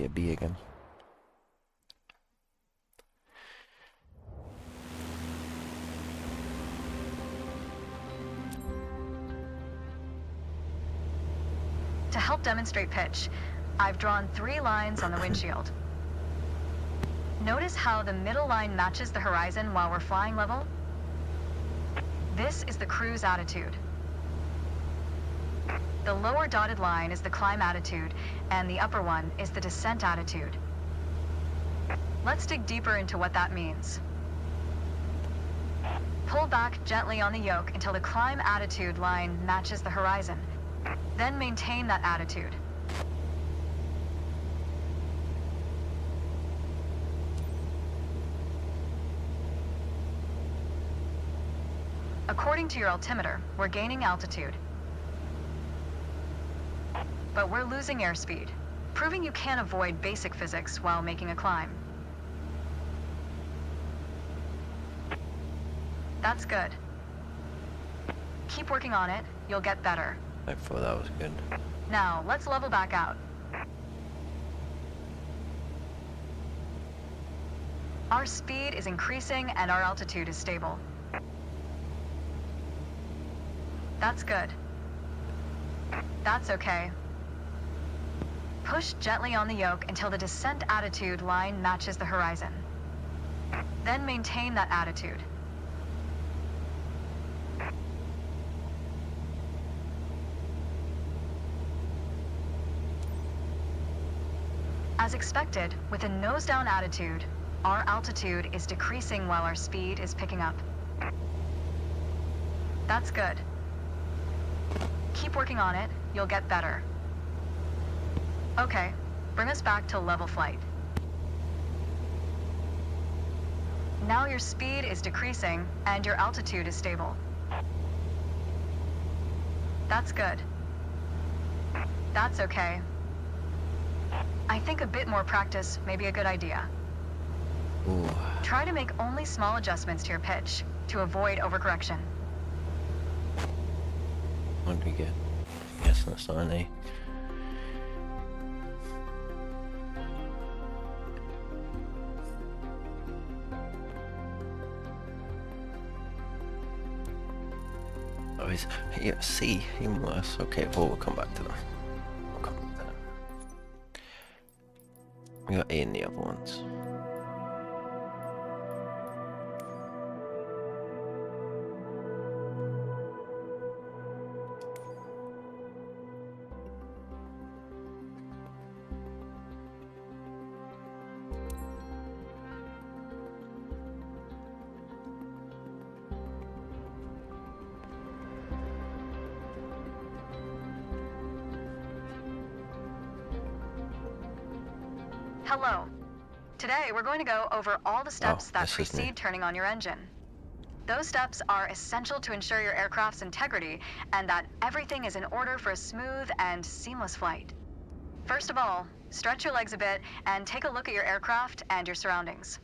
B again. To help demonstrate pitch, I've drawn 3 lines on the windshield. Notice how the middle line matches the horizon while we're flying level? This is the cruise attitude. The lower dotted line is the climb attitude, and the upper one is the descent attitude. Let's dig deeper into what that means. Pull back gently on the yoke until the climb attitude line matches the horizon. Then maintain that attitude. According to your altimeter, we're gaining altitude. But we're losing airspeed, proving you can avoid basic physics while making a climb. That's good. Keep working on it, you'll get better. I thought that was good. Now, let's level back out. Our speed is increasing and our altitude is stable. That's good. That's okay. Push gently on the yoke until the descent attitude line matches the horizon. Then maintain that attitude. As expected, with a nose-down attitude, our altitude is decreasing while our speed is picking up. That's good. Keep working on it, you'll get better. Okay, bring us back to level flight. Now your speed is decreasing and your altitude is stable. That's good. That's okay. I think a bit more practice may be a good idea. Ooh. Try to make only small adjustments to your pitch to avoid overcorrection. What do we get? Yes, that's not an A. Oh, he's yeah, C, even worse. Okay, well, we'll come back to them. We'll come back to them. We got A in the other ones. Hello. Today we're going to go over all the steps that precede turning on your engine. Those steps are essential to ensure your aircraft's integrity and that everything is in order for a smooth and seamless flight. First of all, Stretch your legs a bit and take a look at your aircraft and your surroundings.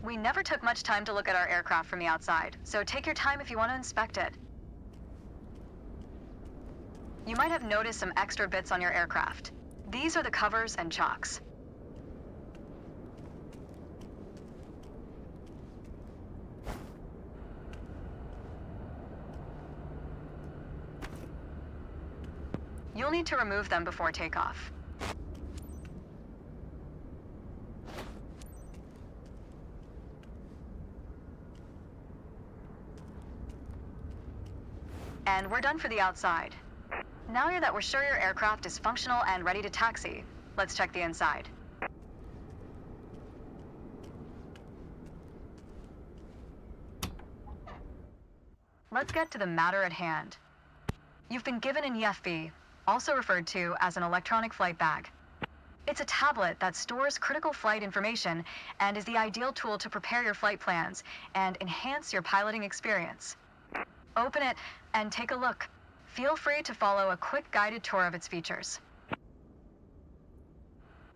We never took much time to look at our aircraft from the outside, so take your time if you want to inspect it. You might have noticed some extra bits on your aircraft. These are the covers and chocks. You'll need to remove them before takeoff. And we're done for the outside. Now that we're sure your aircraft is functional and ready to taxi, let's check the inside. Let's get to the matter at hand. You've been given an EFB, also referred to as an electronic flight bag. It's a tablet that stores critical flight information and is the ideal tool to prepare your flight plans and enhance your piloting experience. Open it and take a look. Feel free to follow a quick guided tour of its features.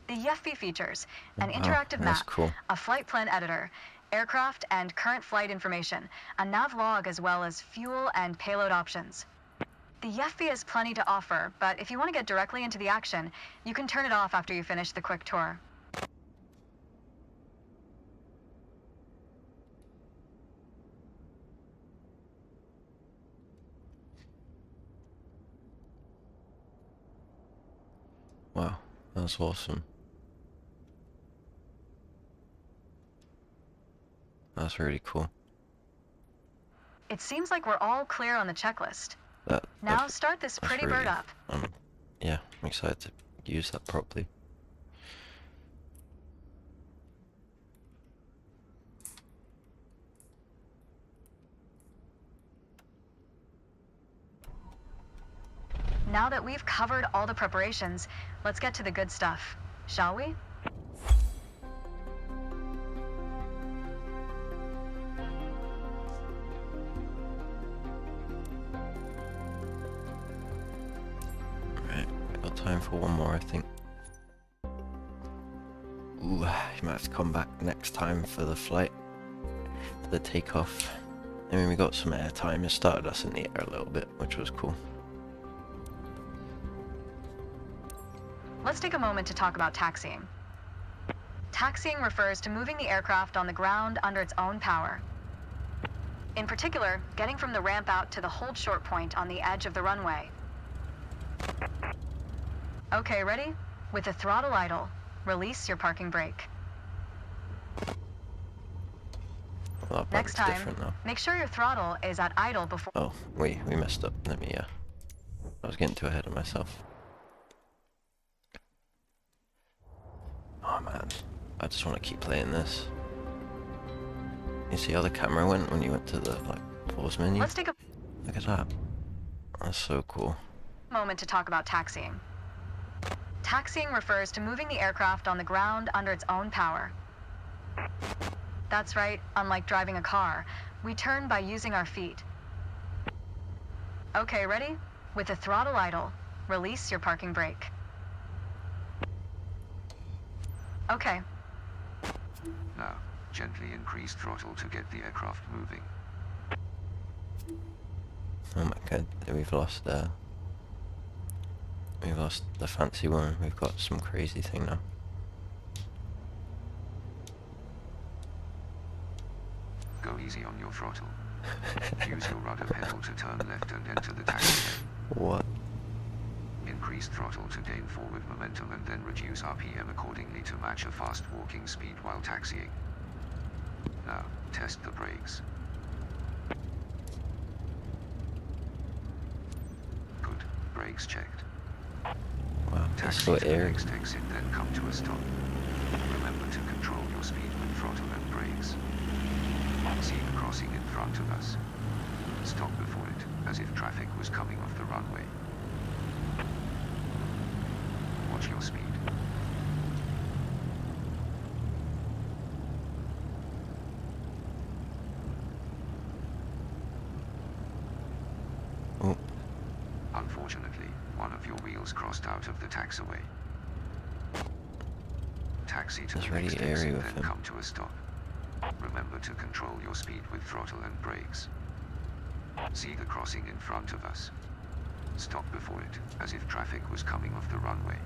The EFB features an interactive map, a flight plan editor, aircraft and current flight information, a nav log, as well as fuel and payload options. The EFB has plenty to offer, but if you want to get directly into the action, you can turn it off after you finish the quick tour. Wow, that's awesome. That's really cool. It seems like we're all clear on the checklist. Now start this pretty bird up. Yeah, I'm excited to use that properly. Now that we've covered all the preparations, let's get to the good stuff, shall we? Right, we've got time for one more, I think. Ooh, you might have to come back next time for the flight, for the takeoff. I mean, we got some air time. It started us in the air a little bit, which was cool. Let's take a moment to talk about taxiing. Taxiing refers to moving the aircraft on the ground under its own power. In particular, getting from the ramp out to the hold short point on the edge of the runway. Okay, ready? With the throttle idle, release your parking brake. Well, next time, make sure your throttle is at idle before... Oh, we messed up. Let me, I was getting too ahead of myself. Oh man, I just want to keep playing this. You see how the camera went when you went to the pause menu? Let's take a look at that. That's so cool. Moment to talk about taxiing. Taxiing refers to moving the aircraft on the ground under its own power. That's right, unlike driving a car, we turn by using our feet. Okay, ready? With the throttle idle, release your parking brake. Okay. Now, gently increase throttle to get the aircraft moving. Oh my god, we've lost the fancy one. We've got some crazy thing now. Go easy on your throttle. Use your rudder pedal to turn left and enter the taxi lane. What? Increase throttle to gain forward momentum and then reduce RPM accordingly to match a fast walking speed while taxiing. Now, test the brakes. Good. Brakes checked. Wow, taxi to the next exit, then come to a stop. Remember to control your speed with throttle and brakes. See the crossing in front of us. Stop before it, as if traffic was coming off the runway. Watch your speed. Oh. Unfortunately, one of your wheels crossed out of the taxiway. Taxi to It's the really next airy exit, with then him. come to a stop. Remember to control your speed with throttle and brakes. See the crossing in front of us. Stop before it, as if traffic was coming off the runway.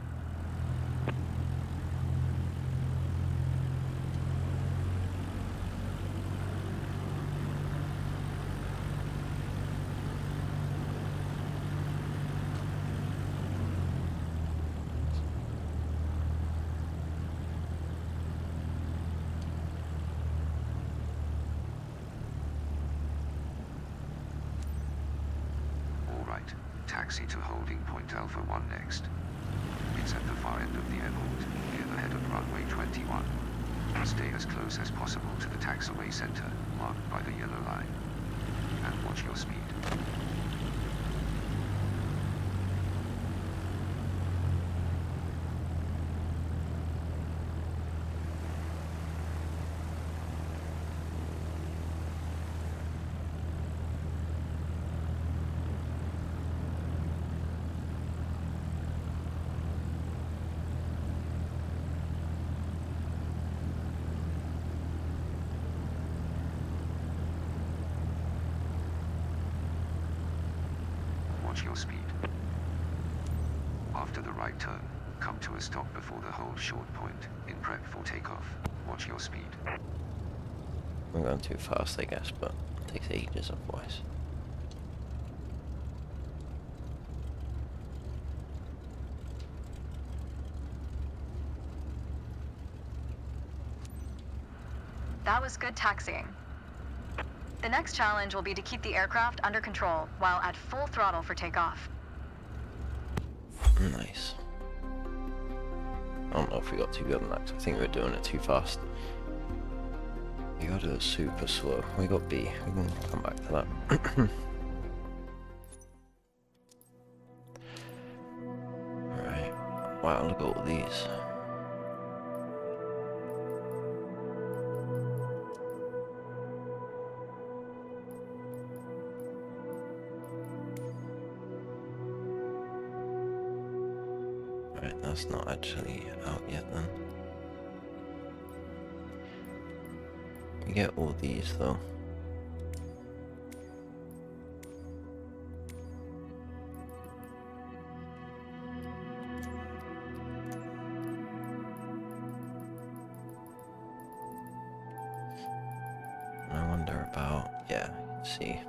Taxi to holding point Alpha 1 next. It's at the far end of the airport, near the head of runway 21. Stay as close as possible to the taxiway center, marked by the yellow line. And watch your speed. Your speed. After the right turn, come to a stop before the hold short point, in prep for takeoff. Watch your speed. I'm going too fast, I guess, but it takes ages otherwise. That was good taxiing. The next challenge will be to keep the aircraft under control while at full throttle for takeoff. Nice. I don't know if we got too good on that, 'cause I think we were doing it too fast. We gotta do it super slow. We got B. We can come back to that. Alright. Wow, look at all these. That's not actually out yet then. We get all these though. I wonder about, yeah, see.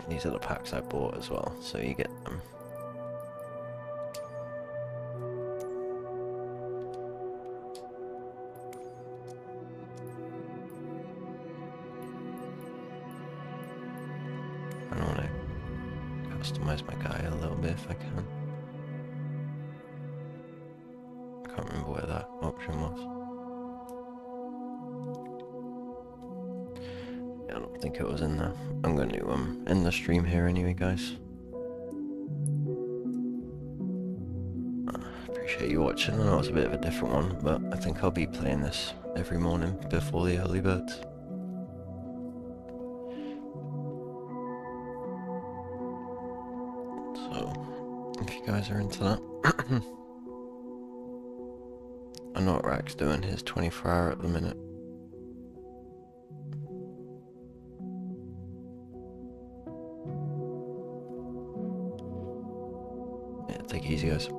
These are the packs I bought as well, so you get them. Customize my guy a little bit if I can. I can't remember where that option was. Yeah, I don't think it was in there. I'm going to end the stream here anyway, guys. Appreciate you watching. I know it's a bit of a different one, but I think I'll be playing this every morning before the early birds. If you guys are into that. I know what Rack's doing his 24-hour at the minute. Yeah, take it easy guys.